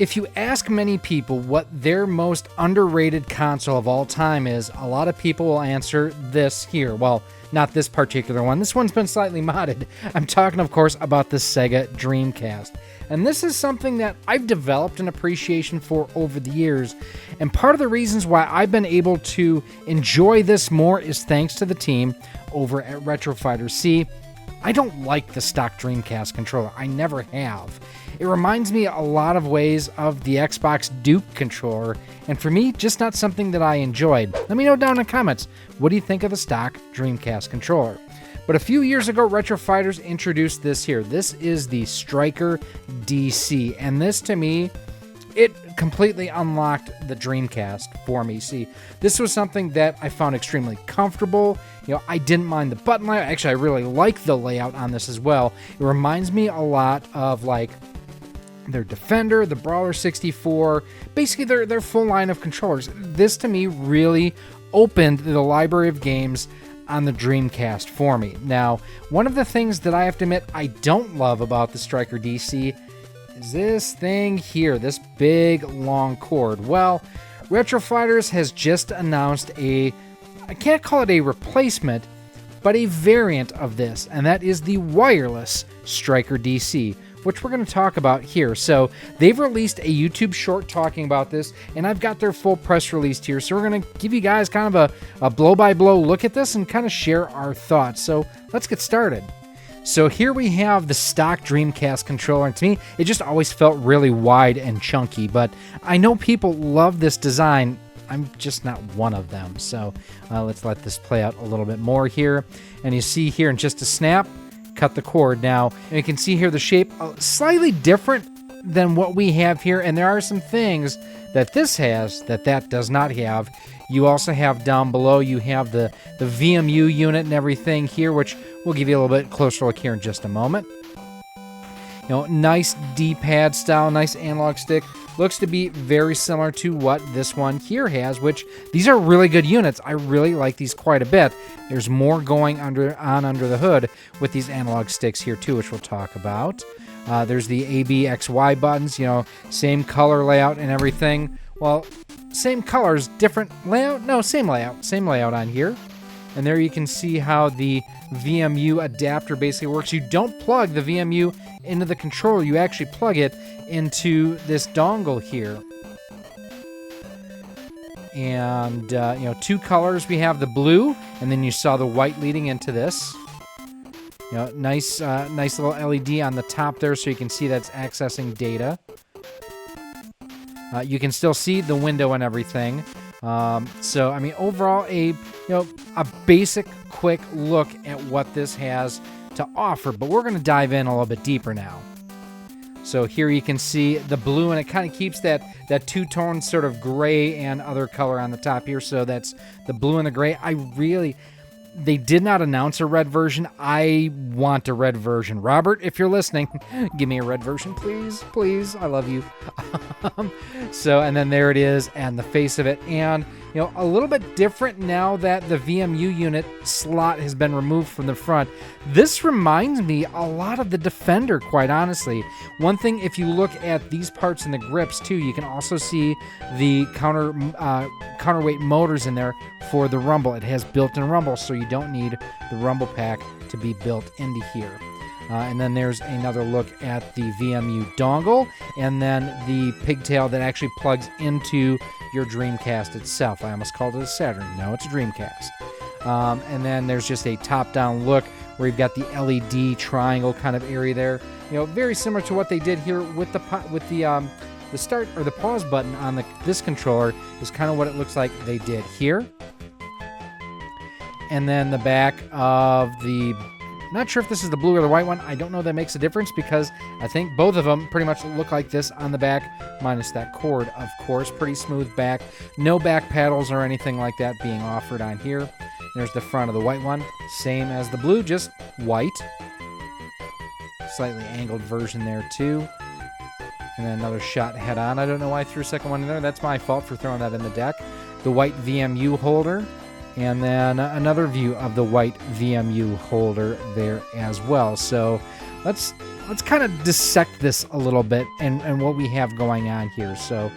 If you ask many people what their most underrated console of all time is, a lot of people will answer this here. Well, not this particular one. This one's been slightly modded. I'm talking, of course, about the Sega Dreamcast. And this is something that I've developed an appreciation for over the years. And part of the reasons why I've been able to enjoy this more is thanks to the team over at Retrofighter. See, I don't like the stock Dreamcast controller. I never have. It reminds me a lot of ways of the Xbox Duke controller, and for me, just not something that I enjoyed. Let me know down in the comments, what do you think of the stock Dreamcast controller? But a few years ago, Retro Fighters introduced this here. This is the StrikerDC, and this, to me, it completely unlocked the Dreamcast for me. See, this was something that I found extremely comfortable. You know, I didn't mind the button layout. Actually, I really like the layout on this as well. It reminds me a lot of, like, their Defender, the Brawler 64, basically their full line of controllers. This, to me, really opened the library of games on the Dreamcast for me. Now, one of the things that I have to admit I don't love about the StrikerDC is this thing here, this big, long cord. Well, Retro Fighters has just announced I can't call it a replacement, but a variant of this, and that is the wireless StrikerDC, which we're going to talk about here. So they've released a YouTube short talking about this, and I've got their full press release here. So we're going to give you guys kind of a blow-by-blow look at this and kind of share our thoughts. So let's get started. So here we have the stock Dreamcast controller, and to me, it just always felt really wide and chunky, but I know people love this design. I'm just not one of them. So let's let this play out a little bit more here. And you see here in just a snap, cut the cord. Now, and you can see here the shape slightly different than what we have here, and there are some things that this has that does not have. You also have down below, you have the VMU unit and everything here, which we'll give you a little bit closer look here in just a moment. You know, nice D-pad style, nice analog stick. Looks to be very similar to what this one here has, which these are really good units. I really like these quite a bit. There's more going under the hood with these analog sticks here too, which we'll talk about. There's the A, B, X, Y buttons, you know, same color layout and everything. Well, same colors, different layout? No, same layout on here. And there you can see how the VMU adapter basically works. You don't plug the VMU into the controller, you actually plug it into this dongle here. And, you know, two colors. We have the blue, and then you saw the white leading into this. You know, nice little LED on the top there, so you can see that's accessing data. You can still see the window and everything. So, I mean, overall, a basic, quick look at what this has to offer. But we're going to dive in a little bit deeper now. So here you can see the blue, and it kind of keeps that two-tone sort of gray and other color on the top here. So that's the blue and the gray. They did not announce a red version. I want a red version. Robert, if you're listening, give me a red version, please. Please. I love you. So, and then there it is, and the face of it. And, you know, a little bit different now that the VMU unit slot has been removed from the front. This reminds me a lot of the Defender, quite honestly. One thing, if you look at these parts in the grips, too, you can also see the counterweight motors in there for the rumble. It has built-in rumble, so you don't need the rumble pack to be built into here. And then there's another look at the VMU dongle, and then the pigtail that actually plugs into your Dreamcast itself. I almost called it a Saturn. No, it's a Dreamcast. And then there's just a top-down look where you've got the LED triangle kind of area there. You know, very similar to what they did here with the start or the pause button on this controller is kind of what it looks like they did here. And then the back of the, not sure if this is the blue or the white one. I don't know if that makes a difference because I think both of them pretty much look like this on the back, minus that cord, of course. Pretty smooth back. No back paddles or anything like that being offered on here. There's the front of the white one. Same as the blue, just white. Slightly angled version there too. And then another shot head on. I don't know why I threw a second one in there. That's my fault for throwing that in the deck. The white VMU holder. And then another view of the white VMU holder there as well. So let's let's kind of dissect this a little bit and what we have going on here. So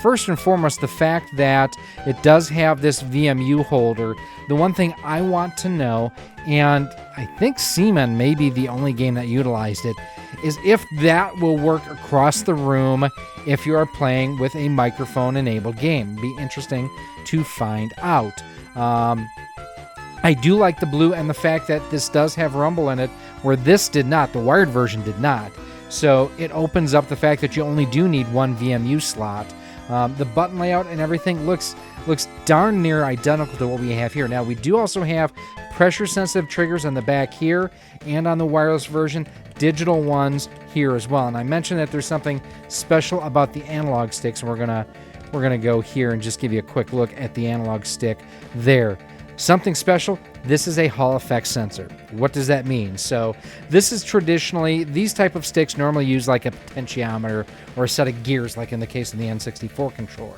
first and foremost, the fact that it does have this VMU holder. The one thing I want to know, and I think Seaman may be the only game that utilized it, is if that will work across the room if you are playing with a microphone-enabled game. It'd be interesting to find out. I do like the blue and the fact that this does have rumble in it, where this did not. The wired version did not. So it opens up the fact that you only do need one VMU slot. The button layout and everything looks darn near identical to what we have here. Now, we do also have pressure-sensitive triggers on the back here, and on the wireless version, digital ones here as well. And I mentioned that there's something special about the analog sticks, and we're gonna go here and just give you a quick look at the analog stick there. Something special, this is a Hall effect sensor. What does that mean? So this is traditionally, these type of sticks normally use like a potentiometer or a set of gears, like in the case of the N64 controller.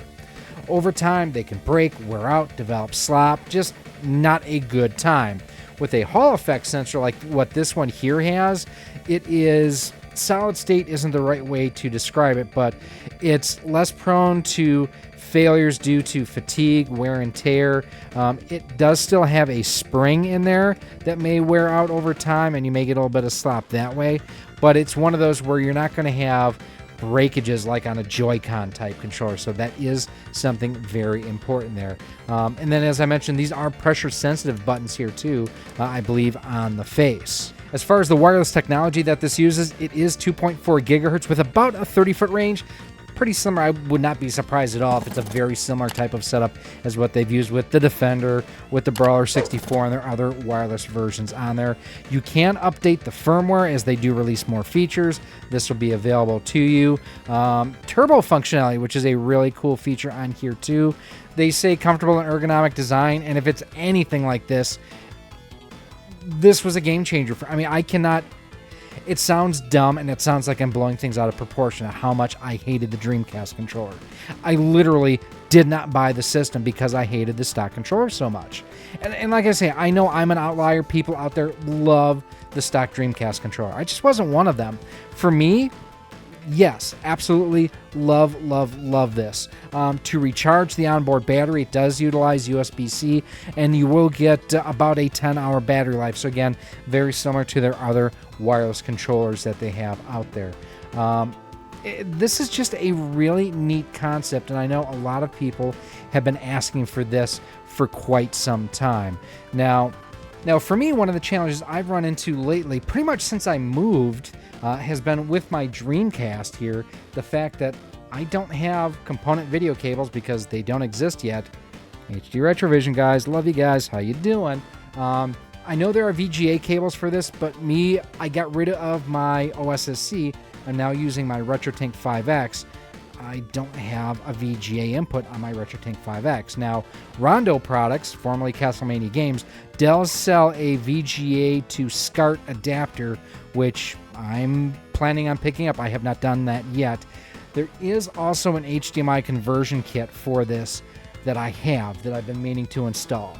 Over time, they can break, wear out, develop slop, just not a good time. With a Hall effect sensor like what this one here has, it is, solid state isn't the right way to describe it, but it's less prone to failures due to fatigue, wear and tear. It does still have a spring in there that may wear out over time, and you may get a little bit of slop that way, but it's one of those where you're not going to have breakages like on a Joy-Con type controller, so that is something very important there. And then, as I mentioned, these are pressure sensitive buttons here too, I believe, on the face. As far as the wireless technology that this uses, it is 2.4 gigahertz with about a 30-foot range. Pretty similar. I would not be surprised at all if it's a very similar type of setup as what they've used with the Defender, with the Brawler 64, and their other wireless versions on there. You can update the firmware as they do release more features. This will be available to you. Turbo functionality, which is a really cool feature on here too. They say comfortable and ergonomic design, and if it's anything like this, this was a game changer. I cannot... It sounds dumb, and it sounds like I'm blowing things out of proportion at how much I hated the Dreamcast controller. I literally did not buy the system because I hated the stock controller so much. And like I say, I know I'm an outlier. People out there love the stock Dreamcast controller. I just wasn't one of them. For me, yes, absolutely love this. To recharge the onboard battery, it does utilize USB-C, and you will get about a 10-hour battery life. So again, very similar to their other wireless controllers that they have out there. This is just a really neat concept, and I know a lot of people have been asking for this for quite some time. Now for me, one of the challenges I've run into lately, pretty much since I moved, has been with my Dreamcast here, the fact that I don't have component video cables because they don't exist yet. HD Retrovision guys, love you guys, how you doing? I know there are VGA cables for this, but I got rid of my OSSC. I'm now using my RetroTink 5X. I don't have a VGA input on my RetroTink 5X. Now, Rondo Products, formerly Castlemania Games, does sell a VGA to SCART adapter, which I'm planning on picking up. I have not done that yet. There is also an HDMI conversion kit for this that I've been meaning to install.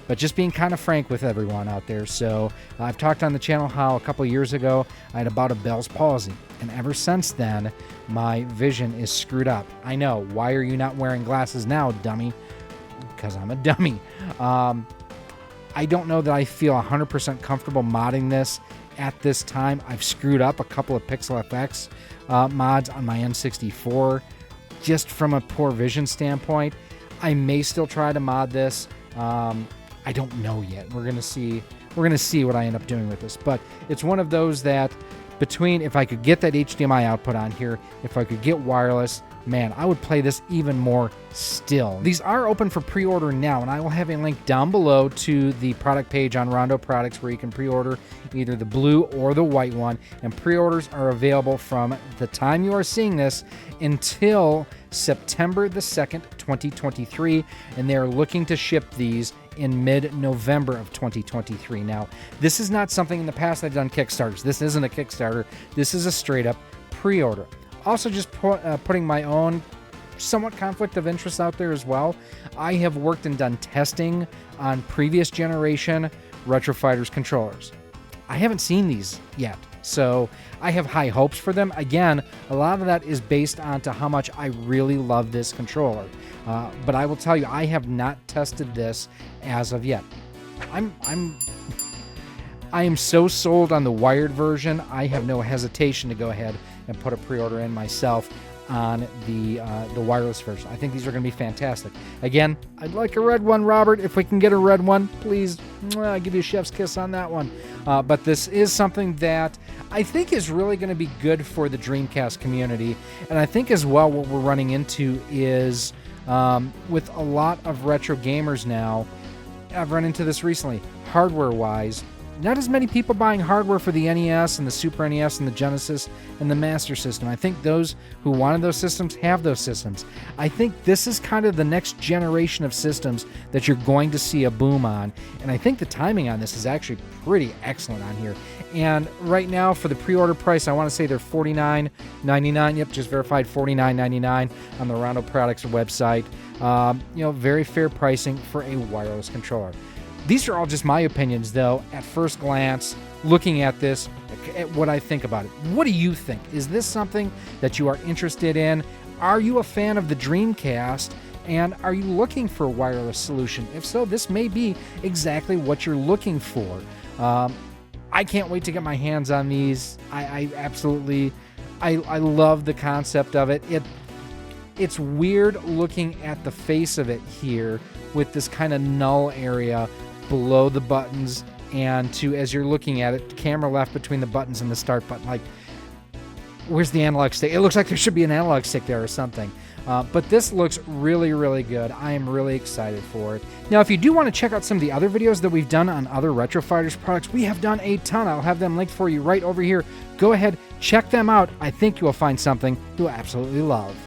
But just being kind of frank with everyone out there. So I've talked on the channel how a couple years ago I had about a Bell's palsy. And ever since then, my vision is screwed up. I know. Why are you not wearing glasses now, dummy? Because I'm a dummy. I don't know that I feel 100% comfortable modding this at this time. I've screwed up a couple of Pixel FX mods on my N64 just from a poor vision standpoint. I may still try to mod this. I don't know yet. We're gonna see what I end up doing with this. But it's one of those that between, if I could get that HDMI output on here, if I could get wireless, man, I would play this even more still. These are open for pre-order now, and I will have a link down below to the product page on Rondo Products where you can pre-order either the blue or the white one, and pre-orders are available from the time you are seeing this until September the 2nd, 2023, and they're looking to ship these in mid-November of 2023. Now, this is not something in the past I've done Kickstarters. This isn't a Kickstarter. This is a straight-up pre-order. Also, just putting my own somewhat conflict of interest out there as well. I have worked and done testing on previous generation Retro Fighters controllers. I haven't seen these yet. So I have high hopes for them. Again, a lot of that is based on to how much I really love this controller. But I will tell you, I have not tested this as of yet. I am so sold on the wired version. I have no hesitation to go ahead and put a pre-order in myself on the wireless version. I think these are going to be fantastic. Again, I'd like a red one, Robert. If we can get a red one, please, I'll give you a chef's kiss on that one. But this is something that I think is really going to be good for the Dreamcast community. And I think as well what we're running into is with a lot of retro gamers now, I've run into this recently, hardware-wise, not as many people buying hardware for the NES and the Super NES and the Genesis and the Master System. I think those who wanted those systems have those systems. I think this is kind of the next generation of systems that you're going to see a boom on. And I think the timing on this is actually pretty excellent on here. And right now for the pre-order price, I want to say they're $49.99. Yep, just verified $49.99 on the Rondo Products website. Very fair pricing for a wireless controller. These are all just my opinions, though, at first glance, looking at this, at what I think about it. What do you think? Is this something that you are interested in? Are you a fan of the Dreamcast? And are you looking for a wireless solution? If so, this may be exactly what you're looking for. I can't wait to get my hands on these. I absolutely love the concept of it. It's weird looking at the face of it here with this kind of null area below the buttons, and as you're looking at it, camera left between the buttons and the start button. Like, where's the analog stick? It looks like there should be an analog stick there or something. But this looks really, really good. I am really excited for it. Now, if you do want to check out some of the other videos that we've done on other Retro Fighters products, we have done a ton. I'll have them linked for you right over here. Go ahead, check them out. I think you will find something you'll absolutely love.